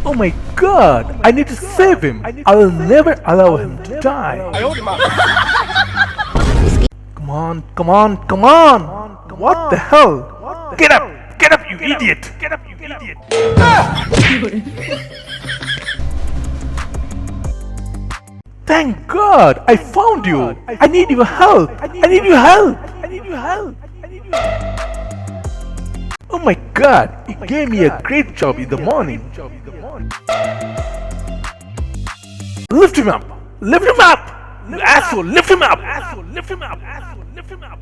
Oh my god, I need to save him. I will never allow him to die. Come on, come on, come on. What the hell? Get up, you idiot. Get up, you idiot. Thank God, I found you. I need your help. I need your help. I need your help. I need your help. Oh my God, you gave me a great job in the morning. Lift him up! Lift him up! You asshole! Lift him up! Asshole! Lift him up! Asshole! Lift him up!